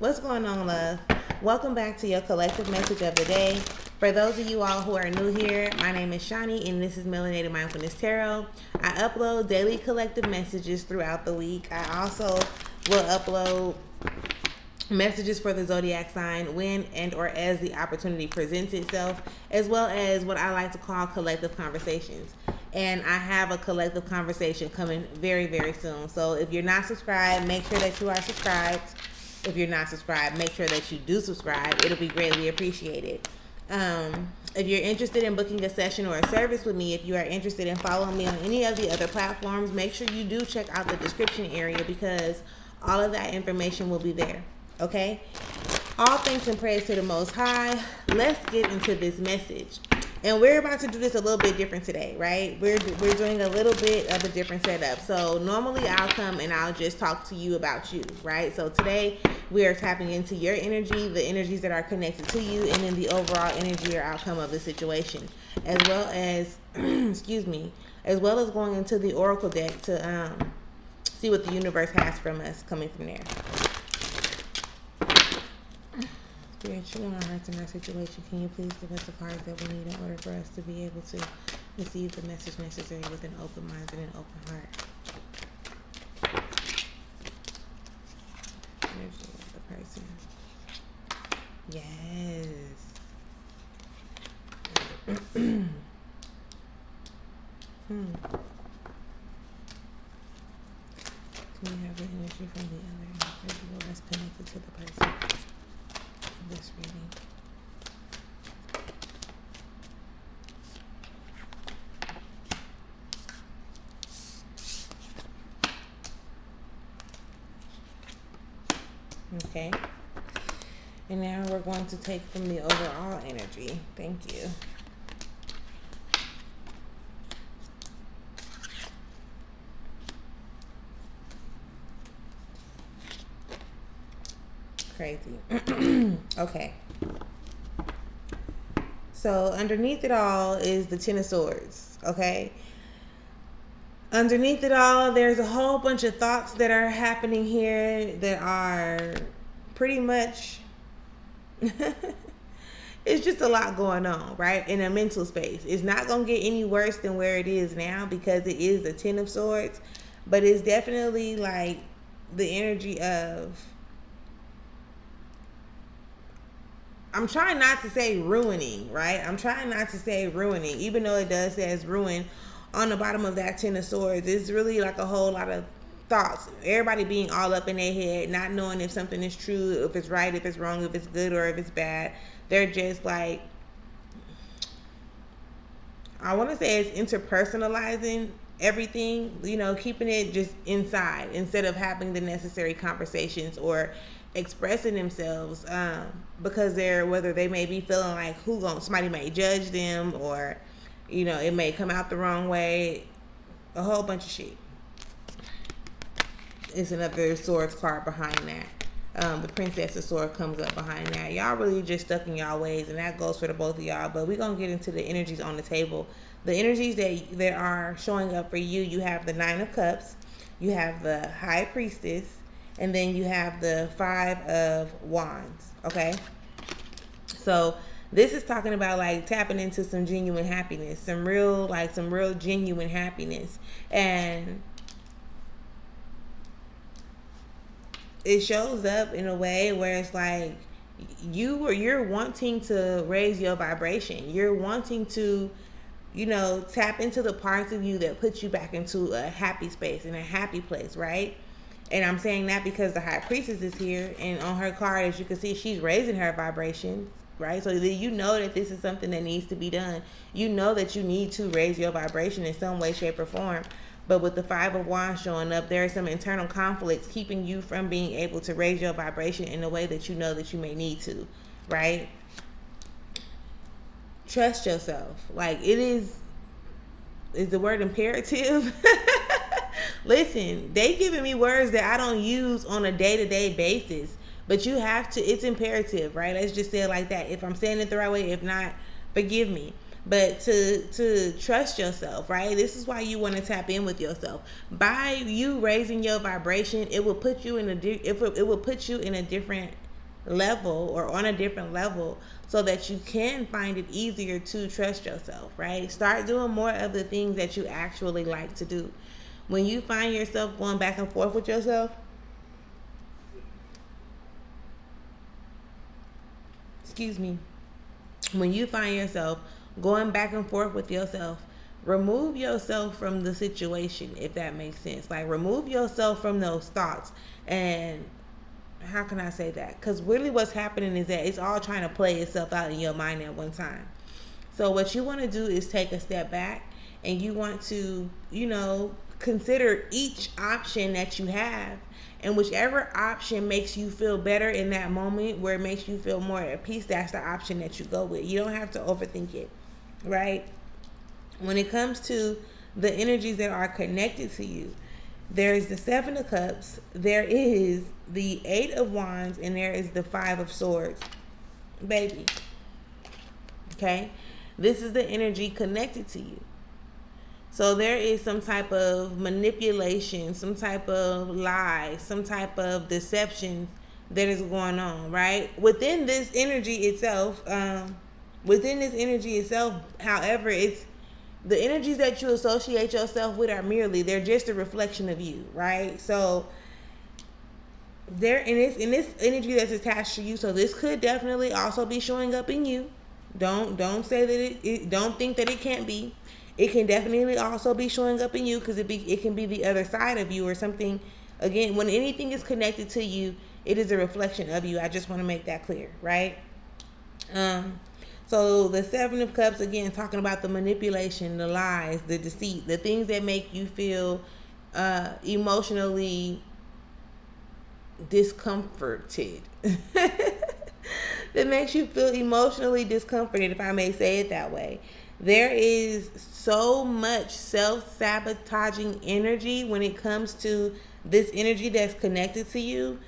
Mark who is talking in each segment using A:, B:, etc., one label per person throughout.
A: What's going on, love? Welcome back to your collective message of the day. For those of you all who are new here, my name is Shani and this is Melanated Mindfulness Tarot. I upload daily collective messages throughout the week. I also will upload messages for the zodiac sign when and or as the opportunity presents itself, as well as what I like to call collective conversations. And I have a collective conversation coming very, very soon. So if you're not subscribed, make sure that you are subscribed. If you're not subscribed, make sure that you do subscribe. It'll be greatly appreciated. If you're interested in booking a session or a service with me, if you are interested in following me on any of the other platforms, make sure you do check out the description area because all of that information will be there. Okay? All thanks and praise to the Most High. Let's get into this message. And we're about to do this a little bit different today, right? We're doing a little bit of a different setup. So normally I'll come and I'll just talk to you about you, right? So today we are tapping into your energy, the energies that are connected to you, and then the overall energy or outcome of the situation, as well as, as well as going into the oracle deck to see what the universe has from us coming from there. Spirit, you know our hearts and our situation. Can you please give us the cards that we need in order for us to be able to receive the message necessary with an open mind and an open heart? Energy of the person. Yes. Can we have the energy from the other individual that's connected to the person? This reading. Okay. And now we're going to take from the overall energy. Thank you. Crazy. Okay. So underneath it all is the Ten of Swords. Okay. Underneath it all, there's a whole bunch of thoughts that are happening here that are pretty much it's just a lot going on, right? In a mental space. It's not going to get any worse than where it is now because it is the Ten of Swords, but it's definitely like the energy of, I'm trying not to say ruining, right? I'm trying not to say ruining, even though it does say it's ruin on the bottom of that Ten of Swords. It's really like a whole lot of thoughts. Everybody being all up in their head, not knowing if something is true, if it's right, if it's wrong, if it's good, or if it's bad. They're just like, I want to say it's interpersonalizing everything, you know, keeping it just inside instead of having the necessary conversations or expressing themselves, because whether they may be feeling like somebody may judge them, or you know, it may come out the wrong way, a whole bunch of shit. It's another swords card behind that. The Princess of Swords comes up behind that. Y'all really just stuck in y'all ways, and that goes for the both of y'all. But we're gonna get into the energies on the table. The energies that are showing up for you. You have the Nine of Cups, you have the High Priestess, and then you have the Five of Wands. Okay, so this is talking about like tapping into some genuine happiness, some real genuine happiness. And it shows up in a way where it's like you're wanting to raise your vibration. You're wanting to, you know, tap into the parts of you that put you back into a happy space and a happy place, right? And I'm saying that because the High Priestess is here, and on her card, as you can see, she's raising her vibration, right? So you know that this is something that needs to be done. You know that you need to raise your vibration in some way, shape, or form. But with the Five of Wands showing up, there are some internal conflicts keeping you from being able to raise your vibration in a way that you know that you may need to, right? Trust yourself. Like, is the word imperative? Listen, they giving me words that I don't use on a day-to-day basis, but you have to, it's imperative, right? Let's just say it like that. If I'm saying it the right way, if not, forgive me. But to trust yourself, right? This is why you want to tap in with yourself. By you raising your vibration, it will put you in a different level or on a different level so that you can find it easier to trust yourself, right? Start doing more of the things that you actually like to do. When you find yourself going back and forth with yourself, excuse me, when you find yourself going back and forth with yourself, remove yourself from the situation, if that makes sense. Like, remove yourself from those thoughts. And how can I say that? Because really what's happening is that it's all trying to play itself out in your mind at one time. So what you want to do is take a step back, and you want to, consider each option that you have, and whichever option makes you feel better in that moment, where it makes you feel more at peace, that's the option that you go with. You don't have to overthink it, right? When it comes to the energies that are connected to you, there is the Seven of Cups, there is the Eight of Wands, and there is the Five of Swords. Baby. Okay? This is the energy connected to you. So there is some type of manipulation, some type of lie, some type of deception that is going on, right? Within this energy itself, however, it's the energies that you associate yourself with are they're just a reflection of you, right? So there in this energy that's attached to you, so this could definitely also be showing up in you. Don't say that don't think that it can't be. It can definitely also be showing up in you, because it can be the other side of you or something. Again, when anything is connected to you, it is a reflection of you. I just want to make that clear, right? So the Seven of Cups, again, talking about the manipulation, the lies, the deceit, the things that make you feel emotionally discomforted. That makes you feel emotionally discomforted, if I may say it that way. There is so much self-sabotaging energy when it comes to this energy that's connected to you.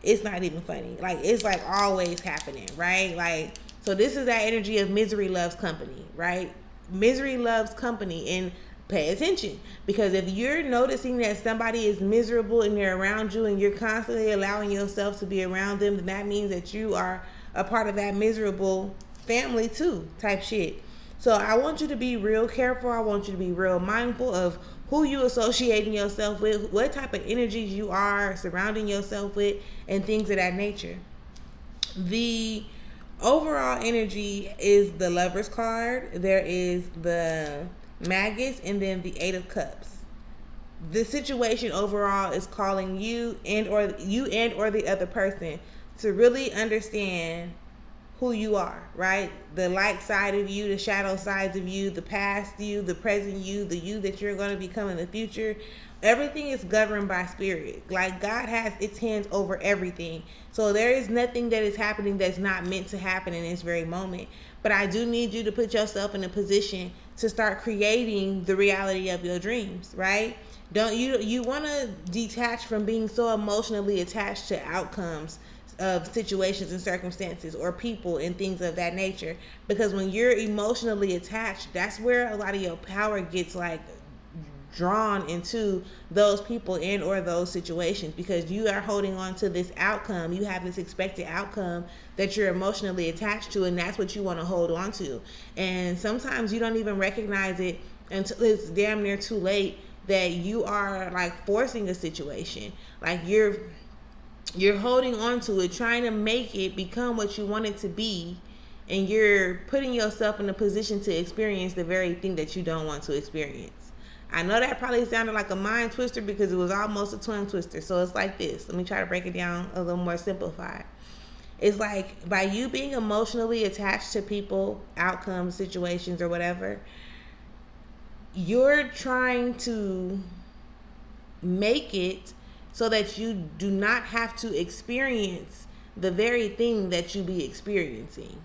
A: It's not even funny. Like, it's like always happening, right? Like, so this is that energy of misery loves company, right? Misery loves company. And pay attention, because if you're noticing that somebody is miserable and they're around you, and you're constantly allowing yourself to be around them, then that means that you are a part of that miserable family too, type shit. So I want you to be real careful. I want you to be real mindful of who you associating yourself with, what type of energies you are surrounding yourself with, and things of that nature. The overall energy is the Lover's card. There is the Maggots, and then the Eight of Cups. The situation overall is calling you and or the other person to really understand who you are, right? The light side of you, the shadow sides of you, the past you, the present you, the you that you're going to become in the future. Everything is governed by spirit. Like, God has its hands over everything. So there is nothing that is happening that's not meant to happen in this very moment. But I do need you to put yourself in a position to start creating the reality of your dreams, right? Don't you want to detach from being so emotionally attached to outcomes of situations and circumstances or people and things of that nature, because when you're emotionally attached, that's where a lot of your power gets like drawn into those people and or those situations, because you are holding on to this outcome. You have this expected outcome that you're emotionally attached to, and that's what you want to hold on to. And sometimes you don't even recognize it until it's damn near too late that you are like forcing a situation. Like, you're holding on to it, trying to make it become what you want it to be, and you're putting yourself in a position to experience the very thing that you don't want to experience. I know that probably sounded like a mind twister, because it was almost a tongue twister. So it's like this. Let me try to break it down a little more simplified. It's like, by you being emotionally attached to people, outcomes, situations, or whatever, you're trying to make it so that you do not have to experience the very thing that you be experiencing.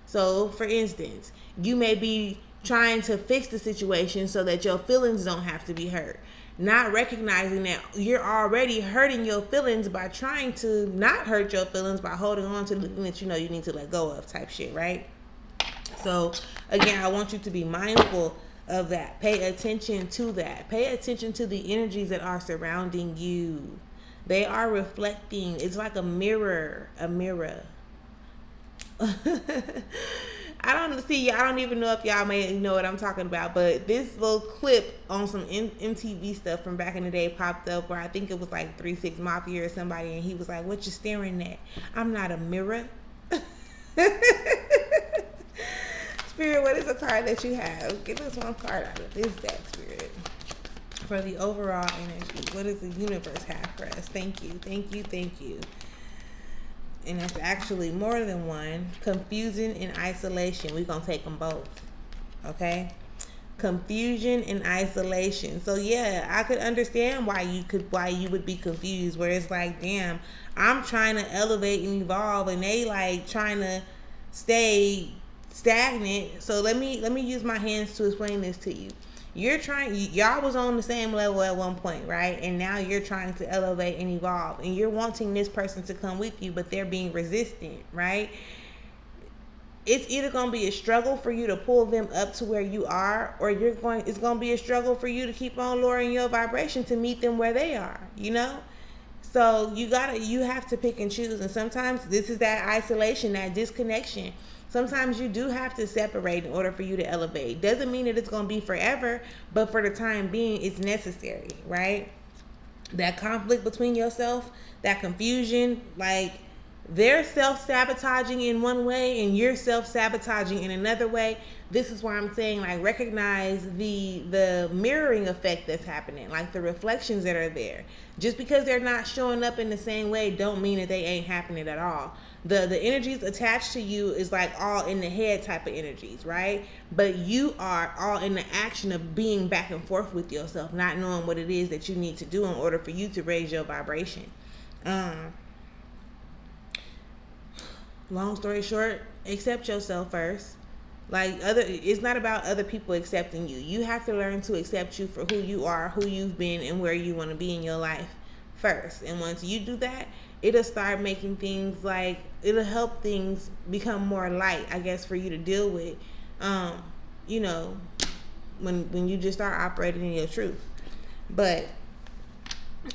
A: So, for instance, you may be trying to fix the situation so that your feelings don't have to be hurt, not recognizing that you're already hurting your feelings by trying to not hurt your feelings by holding on to the thing that you know you need to let go of, type shit, right? So again, I want you to be mindful of that. Pay attention to that. Pay attention to the energies that are surrounding you. They are reflecting. It's like a mirror. I don't even know if y'all may know what I'm talking about, but this little clip on some MTV stuff from back in the day popped up where I think it was like 3 6 Mafia or somebody, and he was like, "What you staring at? I'm not a mirror." Spirit, what is a card that you have? Get this one card out of this deck, Spirit. For the overall energy, what does the universe have for us? Thank you. And it's actually more than one. Confusion and isolation. We're going to take them both. Okay? Confusion and isolation. So yeah, I could understand why you would be confused, where it's like, damn, I'm trying to elevate and evolve, and they like trying to stay stagnant. So let me use my hands to explain this to you. Y'all was on the same level at one point, right? And now you're trying to elevate and evolve, and you're wanting this person to come with you, but they're being resistant, right? It's either going to be a struggle for you to pull them up to where you are, or it's going to be a struggle for you to keep on lowering your vibration to meet them where they are, So you have to pick and choose. And sometimes this is that isolation, that disconnection. Sometimes you do have to separate in order for you to elevate. Doesn't mean that it's going to be forever, but for the time being, it's necessary, right? That conflict between yourself, that confusion, like they're self-sabotaging in one way and you're self-sabotaging in another way. This is why I'm saying, like, recognize the mirroring effect that's happening, like the reflections that are there. Just because they're not showing up in the same way don't mean that they ain't happening at all. The energies attached to you is like all in the head type of energies, right? But you are all in the action of being back and forth with yourself, not knowing what it is that you need to do in order for you to raise your vibration. Long story short, accept yourself first. It's not about other people accepting you. You have to learn to accept you for who you are, who you've been, and where you want to be in your life first. And once you do that, it'll start making things it'll help things become more light, I guess, for you to deal with, when you just start operating in your truth. But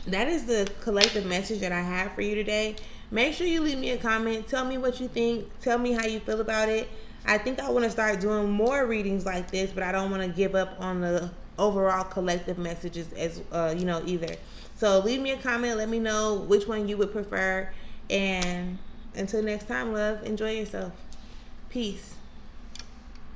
A: that is the collective message that I have for you today. Make sure you leave me a comment. Tell me what you think. Tell me how you feel about it. I think I want to start doing more readings like this, but I don't want to give up on the overall collective messages as either. So leave me a comment. Let me know which one you would prefer. And until next time, love, enjoy yourself. Peace.